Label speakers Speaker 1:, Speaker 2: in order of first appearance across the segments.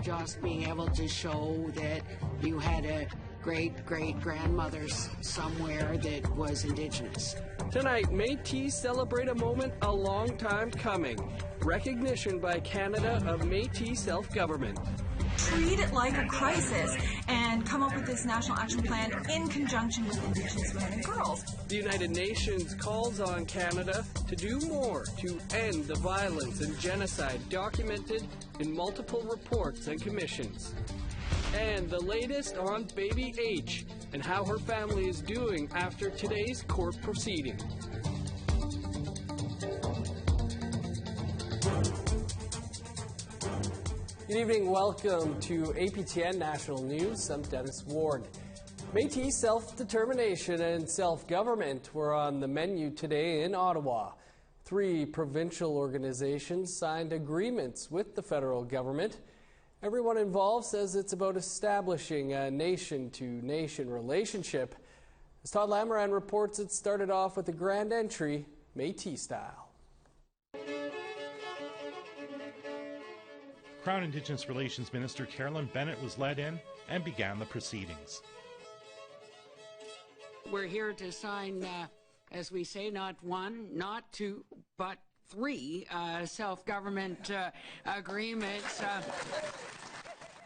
Speaker 1: just being able to show that you had a great-great-grandmother somewhere that was Indigenous.
Speaker 2: Tonight, Métis celebrate a moment a long time coming. Recognition by Canada of Métis self-government.
Speaker 3: Treat it like a crisis and come up with this national action plan in conjunction with Indigenous women and girls.
Speaker 2: The United Nations calls on Canada to do more to end the violence and genocide documented in multiple reports and commissions. And the latest on baby H and how her family is doing after today's court proceeding. Good evening, welcome to APTN National News. I'm Dennis Ward. Métis self-determination and self-government were on the menu today in Ottawa. 3 provincial organizations signed agreements with the federal government. Everyone involved says it's about establishing a nation-to-nation relationship. As Todd Lamoran reports, it started off with a grand entry, Métis style.
Speaker 4: Crown Indigenous Relations Minister Carolyn Bennett was led in and began the proceedings.
Speaker 1: We're here to sign, as we say, not 1, not 2, but 3 self-government agreements.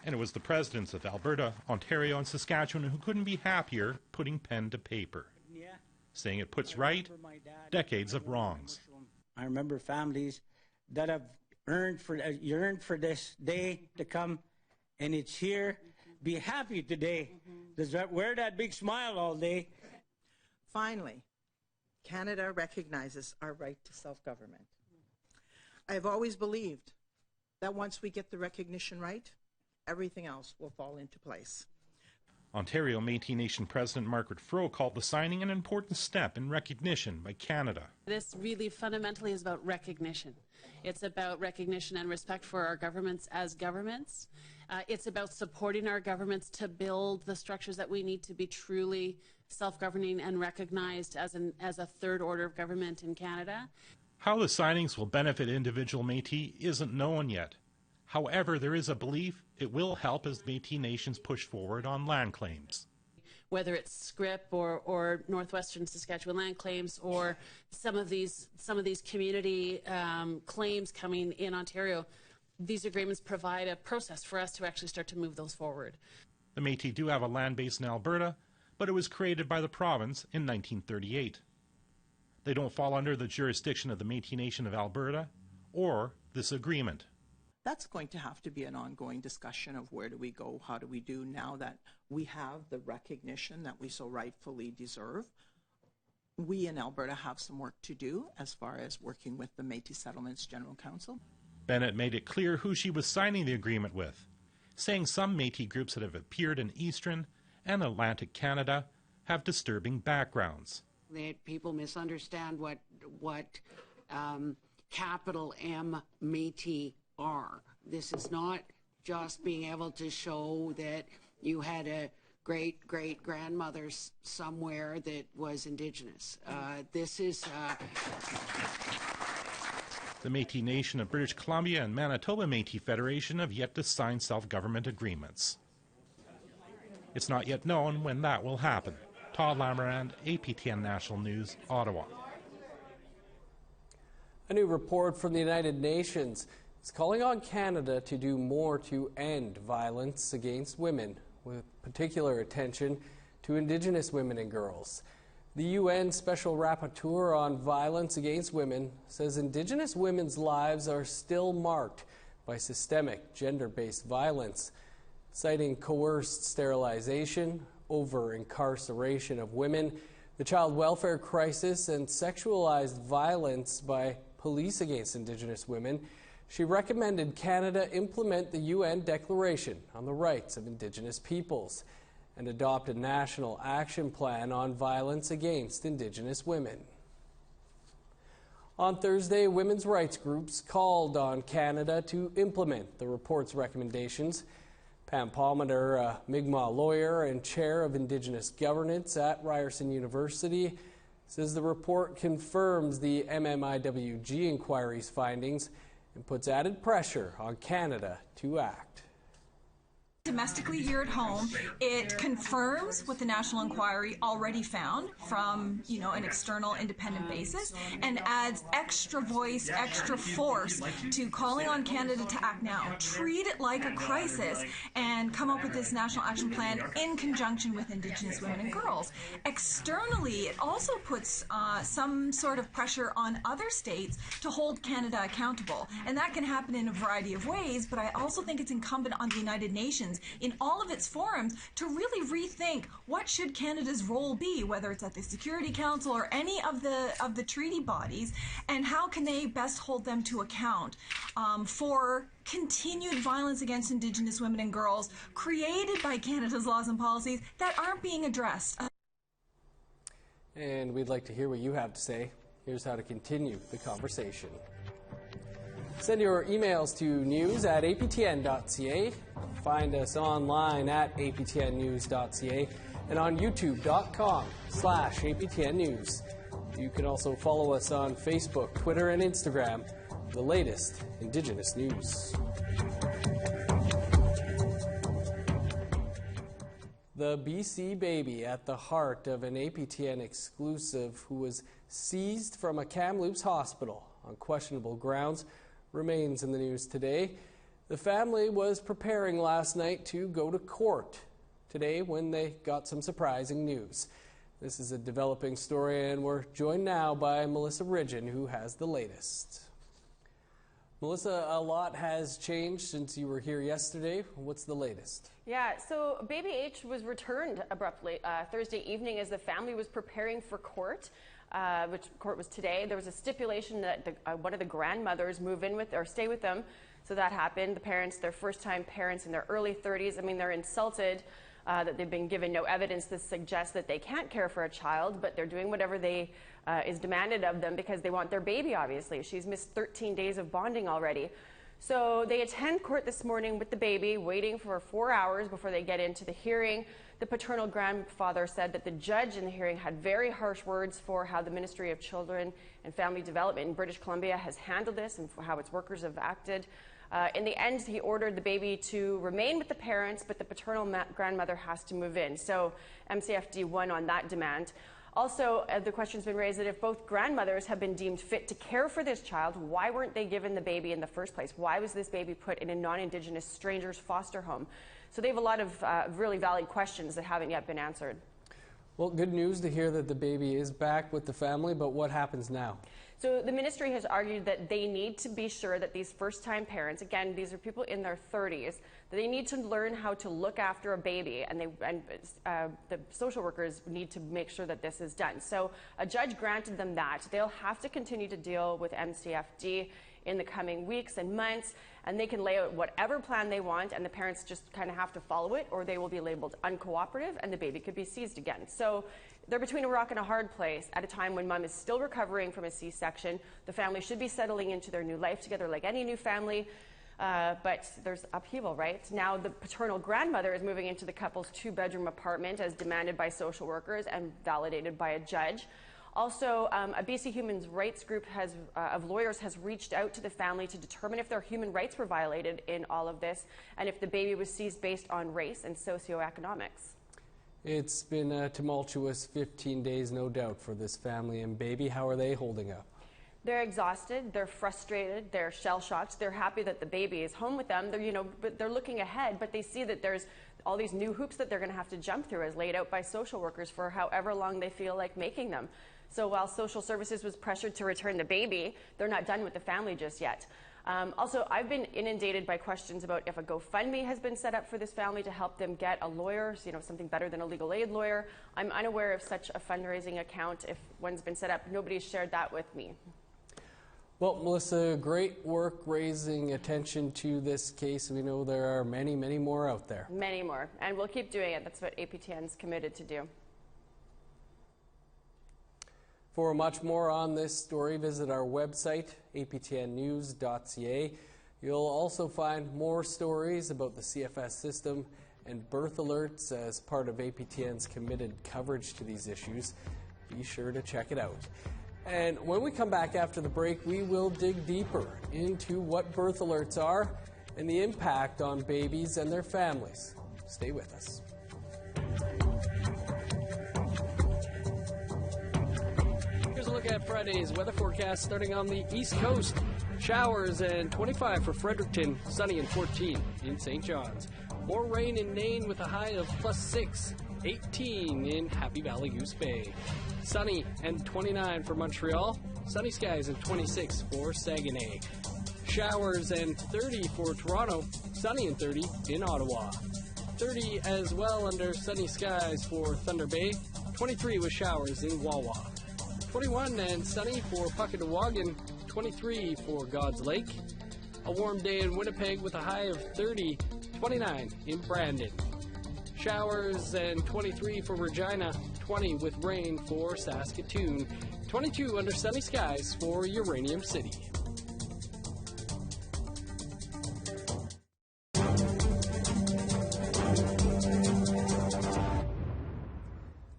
Speaker 4: And it was the presidents of Alberta, Ontario, and Saskatchewan who couldn't be happier putting pen to paper, saying it puts right decades of wrongs.
Speaker 5: I remember families that have yearned for this day to come, and it's here. Be happy today. Wear that big smile all day.
Speaker 6: Finally, Canada recognizes our right to self-government. I have always believed that once we get the recognition right, everything else will fall into place.
Speaker 4: Ontario Métis Nation President Margaret Froh called the signing an important step in recognition by Canada.
Speaker 7: This really fundamentally is about recognition. It's about recognition and respect for our governments as governments. It's about supporting our governments to build the structures that we need to be truly self-governing and recognized as a third order of government in Canada.
Speaker 4: How the signings will benefit individual Métis isn't known yet. However, there is a belief it will help as Métis nations push forward on land claims.
Speaker 7: Whether it's SCRIP or Northwestern Saskatchewan land claims or some of these community claims coming in Ontario, these agreements provide a process for us to actually start to move those forward.
Speaker 4: The Métis do have a land base in Alberta, but it was created by the province in 1938. They don't fall under the jurisdiction of the Métis Nation of Alberta or this agreement.
Speaker 6: That's going to have to be an ongoing discussion of where do we go, how do we do now that we have the recognition that we so rightfully deserve. We in Alberta have some work to do as far as working with the Métis Settlements General Council.
Speaker 4: Bennett made it clear who she was signing the agreement with, saying some Métis groups that have appeared in Eastern and Atlantic Canada have disturbing backgrounds.
Speaker 1: That people misunderstand what capital M Métis are. This is not just being able to show that you had a great-great-grandmother somewhere that was Indigenous. This is...
Speaker 4: The Métis Nation of British Columbia and Manitoba Métis Federation have yet to sign self-government agreements. It's not yet known when that will happen. Todd Lamoran, APTN National News, Ottawa.
Speaker 2: A new report from the United Nations is calling on Canada to do more to end violence against women, with particular attention to Indigenous women and girls. The UN Special Rapporteur on Violence Against Women says Indigenous women's lives are still marked by systemic gender-based violence, citing coerced sterilization, over-incarceration of women, the child welfare crisis, and sexualized violence by police against Indigenous women. She recommended Canada implement the UN Declaration on the Rights of Indigenous Peoples and adopt a national action plan on violence against Indigenous women. On Thursday, women's rights groups called on Canada to implement the report's recommendations. Pam Palmater, a Mi'kmaq lawyer and chair of Indigenous governance at Ryerson University, says the report confirms the MMIWG inquiry's findings and puts added pressure on Canada to act.
Speaker 3: domestically here at home. It confirms what the National Inquiry already found from, an external independent basis, and adds extra voice, extra force to calling on Canada to act now. Treat it like a crisis and come up with this national action plan in conjunction with Indigenous women and girls. Externally, it also puts some sort of pressure on other states to hold Canada accountable. And that can happen in a variety of ways, but I also think it's incumbent on the United Nations in all of its forums to really rethink what should Canada's role be, whether it's at the Security Council or any of the treaty bodies, and how can they best hold them to account for continued violence against Indigenous women and girls created by Canada's laws and policies that aren't being addressed.
Speaker 2: And we'd like to hear what you have to say. Here's how to continue the conversation. Send your emails to news@aptn.ca. Find us online at aptnnews.ca and on youtube.com/aptn news. You can also follow us on Facebook, Twitter, and Instagram. The latest Indigenous news. The BC baby at the heart of an APTN exclusive who was seized from a Kamloops hospital on questionable grounds remains in the news today. The family was preparing last night to go to court today when they got some surprising news. This is a developing story, and we're joined now by Melissa Ridgen, who has the latest. Melissa, a lot has changed since you were here yesterday. What's the latest?
Speaker 8: Yeah, so baby H was returned abruptly Thursday evening as the family was preparing for court, which court was today. There was a stipulation that one of the grandmothers move in with or stay with them. So that happened. The parents, they're first-time parents in their early 30s. I mean, they're insulted that they've been given no evidence to suggest that they can't care for a child, but they're doing whatever they is demanded of them because they want their baby, obviously. She's missed 13 days of bonding already. So they attend court this morning with the baby, waiting for 4 hours before they get into the hearing. The paternal grandfather said that the judge in the hearing had very harsh words for how the Ministry of Children and Family Development in British Columbia has handled this and for how its workers have acted. In the end, he ordered the baby to remain with the parents, but the paternal grandmother has to move in. So MCFD won on that demand. Also, the question's been raised that if both grandmothers have been deemed fit to care for this child, why weren't they given the baby in the first place? Why was this baby put in a non-Indigenous stranger's foster home? So they have a lot of really valid questions that haven't yet been answered.
Speaker 2: Well, good news to hear that the baby is back with the family, but what happens now?
Speaker 8: So the ministry has argued that they need to be sure that these first-time parents, again, these are people in their 30s, that they need to learn how to look after a baby, and the social workers need to make sure that this is done. So a judge granted them that. They'll have to continue to deal with MCFD in the coming weeks and months, and they can lay out whatever plan they want, and the parents just kind of have to follow it, or they will be labeled uncooperative, and the baby could be seized again. So they're between a rock and a hard place at a time when mom is still recovering from a C-section. The family should be settling into their new life together like any new family, but there's upheaval, right? Now the paternal grandmother is moving into the couple's 2-bedroom apartment as demanded by social workers and validated by a judge. Also, a BC human rights group of lawyers has reached out to the family to determine if their human rights were violated in all of this and if the baby was seized based on race and socioeconomics.
Speaker 2: It's been a tumultuous 15 days, no doubt, for this family and baby. How are they holding up?
Speaker 8: They're exhausted, they're frustrated, they're shell-shocked. They're happy that the baby is home with them. They're looking ahead, but they see that there's all these new hoops that they're going to have to jump through as laid out by social workers for however long they feel like making them. So while social services was pressured to return the baby, they're not done with the family just yet. Also, I've been inundated by questions about if a GoFundMe has been set up for this family to help them get a lawyer, something better than a legal aid lawyer. I'm unaware of such a fundraising account. If one's been set up, nobody's shared that with me.
Speaker 2: Well, Melissa, great work raising attention to this case. We know there are many, many more out there.
Speaker 8: Many more, and we'll keep doing it. That's what APTN's committed to do.
Speaker 2: For much more on this story, visit our website, aptnnews.ca. You'll also find more stories about the CFS system and birth alerts as part of APTN's committed coverage to these issues. Be sure to check it out. And when we come back after the break, we will dig deeper into what birth alerts are and the impact on babies and their families. Stay with us. Here's a look at Friday's weather forecast starting on the East Coast. Showers and 25 for Fredericton, sunny and 14 in St. John's. More rain in Nain with a high of +6, 18 in Happy Valley Goose Bay. Sunny and 29 for Montreal, sunny skies and 26 for Saguenay. Showers and 30 for Toronto, sunny and 30 in Ottawa. 30 as well under sunny skies for Thunder Bay, 23 with showers in Wawa. 21 and sunny for Puckatawagan, 23 for God's Lake. A warm day in Winnipeg with a high of 30, 29 in Brandon. Showers and 23 for Regina, 20 with rain for Saskatoon, 22 under sunny skies for Uranium City.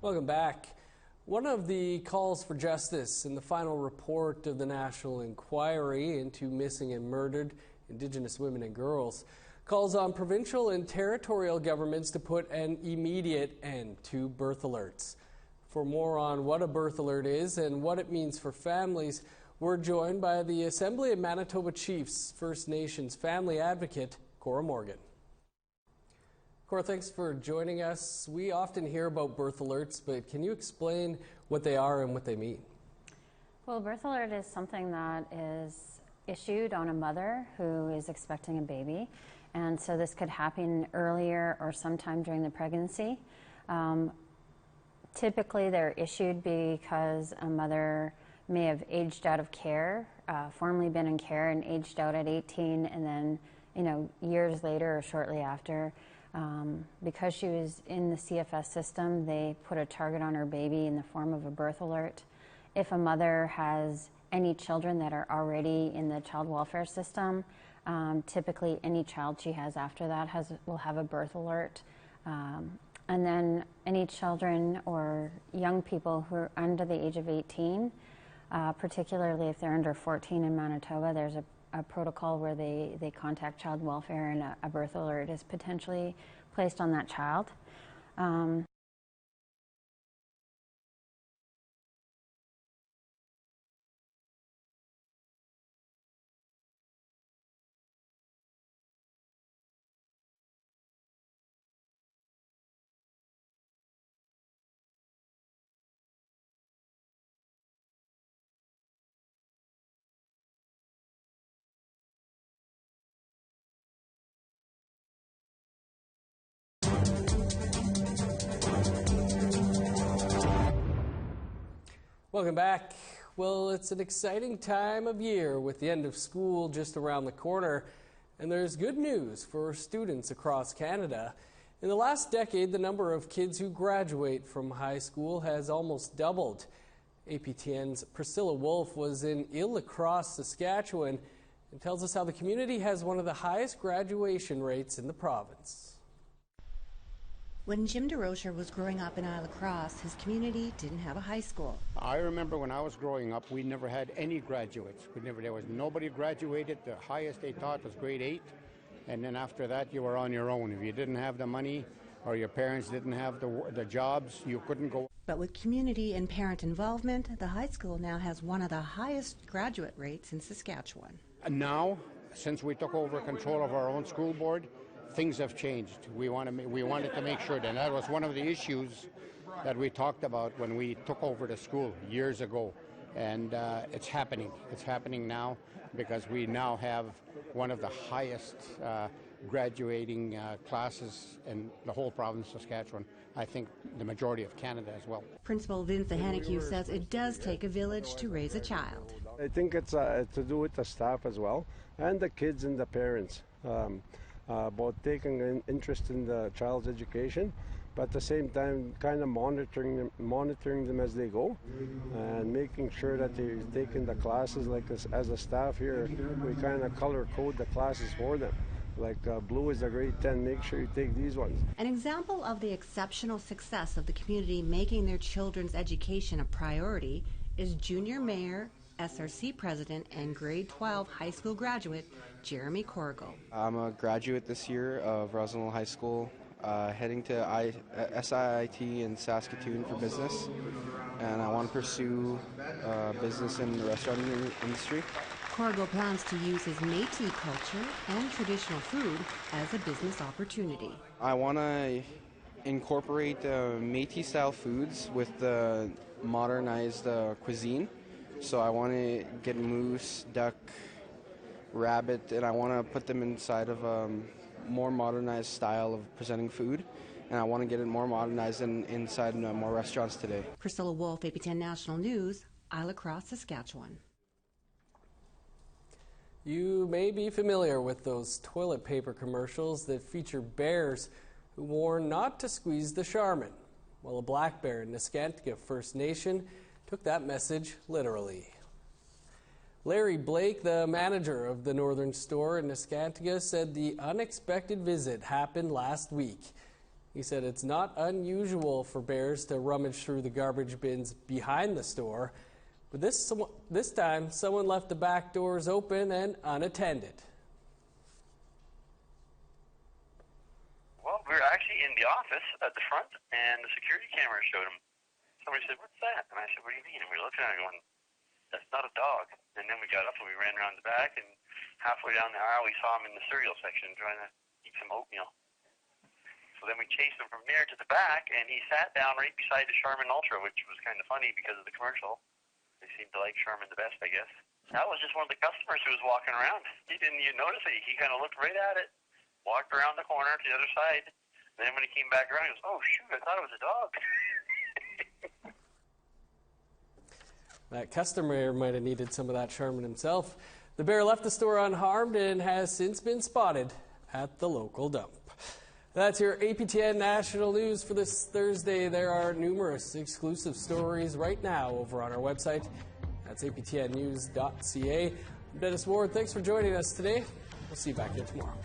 Speaker 2: Welcome back. One of the calls for justice in the final report of the National Inquiry into Missing and Murdered Indigenous Women and Girls calls on provincial and territorial governments to put an immediate end to birth alerts. For more on what a birth alert is and what it means for families, we're joined by the Assembly of Manitoba Chiefs First Nations family advocate, Cora Morgan. Cora, thanks for joining us. We often hear about birth alerts, but can you explain what they are and what they mean?
Speaker 9: Well, birth alert is something that is issued on a mother who is expecting a baby. And so this could happen earlier or sometime during the pregnancy. Typically, they're issued because a mother may have aged out of care, formerly been in care and aged out at 18, and then, years later or shortly after, because she was in the CFS system, they put a target on her baby in the form of a birth alert. If a mother has any children that are already in the child welfare system, typically any child she has after that will have a birth alert. And then any children or young people who are under the age of 18, particularly if they're under 14 in Manitoba, there's a protocol where they contact child welfare and a birth alert is potentially placed on that child.
Speaker 2: Welcome back. Well, it's an exciting time of year with the end of school just around the corner, and there's good news for students across Canada. In the last decade, the number of kids who graduate from high school has almost doubled. APTN's Priscilla Wolfe was in Ile-Lacrosse, Saskatchewan, and tells us how the community has one of the highest graduation rates in the province.
Speaker 10: When Jim DeRocher was growing up in Ile-Lacrosse, his community didn't have a high school.
Speaker 11: I remember when I was growing up, we never had any graduates. There was nobody graduated. The highest they taught was grade 8, and then after that you were on your own. If you didn't have the money or your parents didn't have the jobs, you couldn't go.
Speaker 10: But with community and parent involvement, the high school now has one of the highest graduate rates in Saskatchewan.
Speaker 11: And now, since we took over control of our own school board, things have changed. We wanted to make sure that was one of the issues that we talked about when we took over the school years ago. And it's happening. It's happening now because we now have one of the highest graduating classes in the whole province of Saskatchewan. I think the majority of Canada as well.
Speaker 10: Principal Vince Haneke says it does take a village to raise a child.
Speaker 12: I think it's to do with the staff as well and the kids and the parents. About taking an interest in the child's education, but at the same time kind of monitoring them as they go and making sure that they're taking the classes. Like as a staff here, we kind of color code the classes for them. Like blue is a grade 10, make sure you take these ones.
Speaker 10: An example of the exceptional success of the community making their children's education a priority is Junior Mayor SRC president and grade 12 high school graduate Jeremy Corrigal.
Speaker 13: I'm a graduate this year of Roslyn High School, heading to SIIT in Saskatoon for business, and I want to pursue business in the restaurant industry.
Speaker 10: Corrigal plans to use his Métis culture and traditional food as a business opportunity.
Speaker 13: I want to incorporate Métis-style foods with the modernized cuisine. So I want to get moose, duck, rabbit, and I want to put them inside of a more modernized style of presenting food. And I want to get it more modernized inside more restaurants today.
Speaker 10: Priscilla Wolf, APTN National News, Isle Cross, Saskatchewan.
Speaker 2: You may be familiar with those toilet paper commercials that feature bears who warn not to squeeze the Charmin. Well, a black bear in Neskantaga First Nation took that message literally. Larry Blake, the manager of the northern store in Neskantaga, said the unexpected visit happened last week. He said it's not unusual for bears to rummage through the garbage bins behind the store, but this time someone left the back doors open and unattended.
Speaker 14: Well, we were actually in the office at the front, and the security camera showed him. Somebody said, "What's that?" And I said, "What do you mean?" And we were looking at it going, "That's not a dog." And then we got up and we ran around the back, and halfway down the aisle we saw him in the cereal section trying to eat some oatmeal. So then we chased him from there to the back, and he sat down right beside the Charmin Ultra, which was kind of funny because of the commercial. They seemed to like Charmin the best, I guess. That was just one of the customers who was walking around. He didn't even notice it. He kind of looked right at it, walked around the corner to the other side. And then when he came back around, he goes, "Oh, shoot, I thought it was a dog."
Speaker 2: That customer might have needed some of that Charmin himself. The bear left the store unharmed and has since been spotted at the local dump. That's your APTN National News for this Thursday. There are numerous exclusive stories right now over on our website. That's aptnnews.ca. I'm Dennis Ward. Thanks for joining us today. We'll see you back here tomorrow.